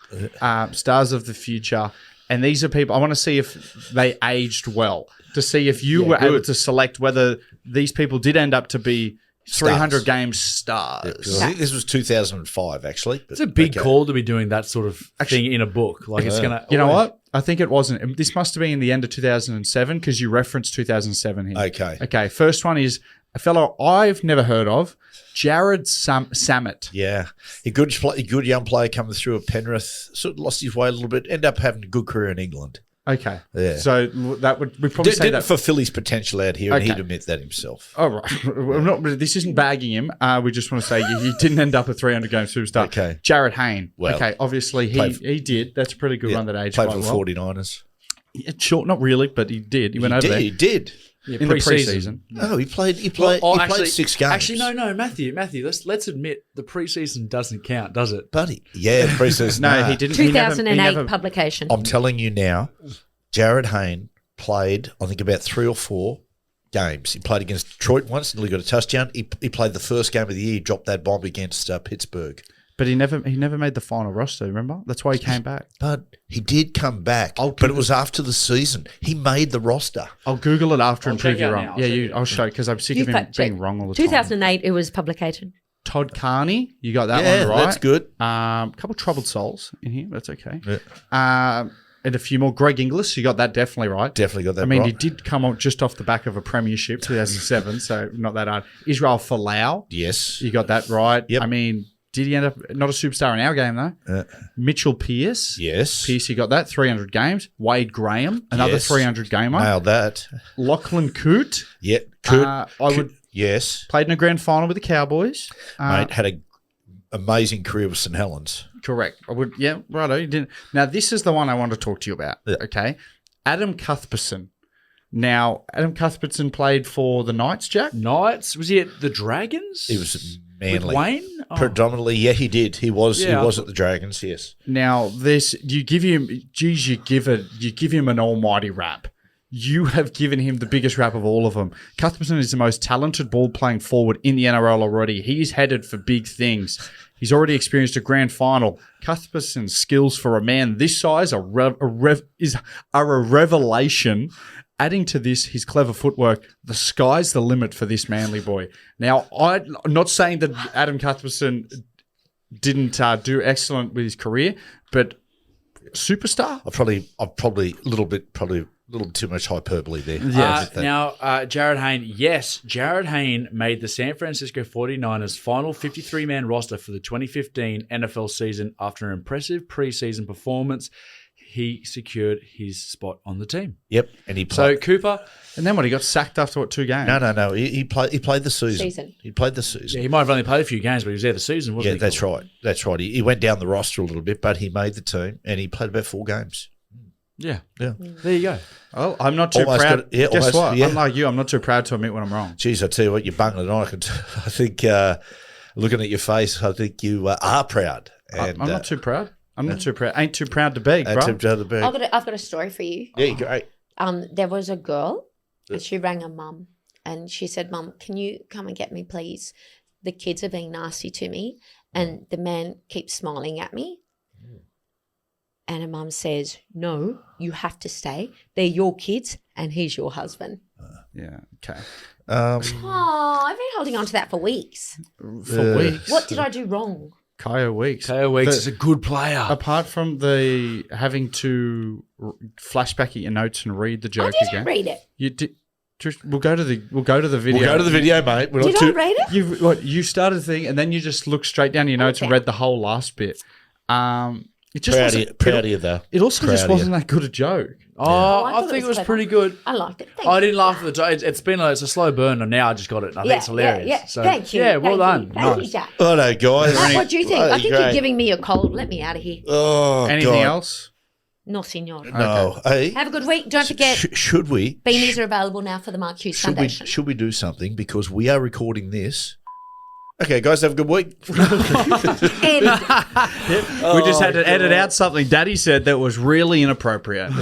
Stars of the Future. And these are people, I want to see if they aged well, to see if you were able to select whether these people did end up to be 300 Stars. game stars. Because I think this was 2005, actually. It's a big call to be doing that sort of thing in a book. Like it's gonna. You know what? I think it wasn't. This must have been in the end of 2007 because you referenced 2007 here. Okay. Okay, first one is a fellow I've never heard of, Jared Samet. Yeah. A good young player coming through at Penrith. Sort of lost his way a little bit. Ended up having a good career in England. Okay. Yeah. So that would we probably say Didn't that. fulfill his potential out here, and Okay. he'd admit that himself. Oh, right. This isn't bagging him. We just want to say he didn't end up a 300 game superstar. Okay. Jared Hayne. Well, okay, obviously he did. That's a pretty good run that age Played quite for well. the 49ers. Yeah, sure, not really, but he did. He went over there. He did. Yeah, In the preseason. No, he played 6 games. Actually, no, Matthew. Let's admit the preseason doesn't count, does it? Buddy. Yeah, preseason. No, he didn't. 2008 publication. I'm telling you now, Jared Hayne played, I think, about 3 or 4 games. He played against Detroit once, nearly got a touchdown. He played the first game of the year, he dropped that bomb against Pittsburgh. But he never made the final roster, remember? That's why he came back. But he did come back, but it was after the season. He made the roster. I'll Google it after and prove check you out wrong. now. I'll show you because I'm sick You of him fact being check. wrong all the time. 2008, it was publicated. Todd Carney, you got that one right. That's good. A couple troubled souls in here. That's okay. Yeah. And a few more. Greg Inglis, you got that definitely right. Definitely got that I mean, right. he did come on just off the back of a premiership, 2007, so not that hard. Israel Folau, Yes. you got that right. Yep. I mean, did he end up not a superstar in our game, though? Mitchell Pearce. Yes. Pearce, you got that, 300 games. Wade Graham, another Yes. 300 gamer. Nailed that. Lachlan Coote. Yeah. Yes. Played in a grand final with the Cowboys. Mate, had an amazing career with St. Helens. Correct. Yeah, righto. You didn't. Now, this is the one I want to talk to you about. Yeah. Okay. Adam Cuthbertson. Now, Adam Cuthbertson played for the Knights, Jack? Knights? Was he at the Dragons? He was Manly. With Wayne? Oh. Predominantly, yeah, he did. He was Yeah, he was at the Dragons, yes. Now, you give him an almighty rap. You have given him the biggest rap of all of them. Cuthbertson is the most talented ball-playing forward in the NRL already. He's headed for big things. He's already experienced a grand final. Cuthbertson's skills for a man this size are a revelation. Adding to this, his clever footwork, the sky's the limit for this Manly boy. Now, I'm not saying that Adam Cuthbertson didn't do excellent with his career, but superstar? I've probably a little too much hyperbole there. Now, Jared Hayne. Yes, Jared Hayne made the San Francisco 49ers final 53-man roster for the 2015 NFL season after an impressive preseason performance. He secured his spot on the team. Yep, and he So played. Cooper, And then what? He got sacked after 2 games? No. He played the season. He played the season. yeah, he might have only played a few games, but he was there the season, wasn't Yeah, he? that's right. That's right. He went down the roster a little bit, but he made the team and he played about 4 games. Yeah. Yeah. There you go. Well, I'm not too Almost proud. got it. Yeah, Guess almost, what? yeah. Unlike you, I'm not too proud to admit when I'm wrong. Geez, I tell you what, you're bungling it on. I think looking at your face, I think you are proud. And, I'm not too proud. I'm not too proud. Ain't too proud to be, bro. too proud to be. I've got a story for you. Yeah, you're great. There was a girl, and she rang her mum, and she said, "Mum, can you come and get me, please? The kids are being nasty to me, and the man keeps smiling at me." And her mum says, "No, you have to stay. They're your kids, and he's your husband." Yeah, okay. Oh, I've been holding on to that for weeks. For weeks. What did I do wrong? Kaya Weeks. Teo Weeks is a good player. Apart from the having to flashback at your notes and read the I joke didn't again. read it. You did. Trish, we'll go to the video. We'll go to the video, mate. We're Did not I too. read it? You started the thing and then you just looked straight down your notes and read the whole last bit. It just Proud of you, though. It also just Proud of wasn't that good a joke. I think it was clever. pretty good. I liked it. Thank I you. didn't laugh at the joke. It's a slow burn, and now I just got it. And I think it's hilarious. Yeah. So, Thank you. Yeah, well Thank done. you. Thank you, Nice. Jack. Oh, no, guys. What do you think? I think Great. you're giving me a cold. Let me out of here. Oh, Anything God. else? No, senor. No. Hey, Have a good week. Don't forget, should we? beanies are available now for the Mark Hughes Foundation. Should we do something? Because we are recording this. Okay, guys, have a good week. And We just had to edit out something Daddy said that was really inappropriate.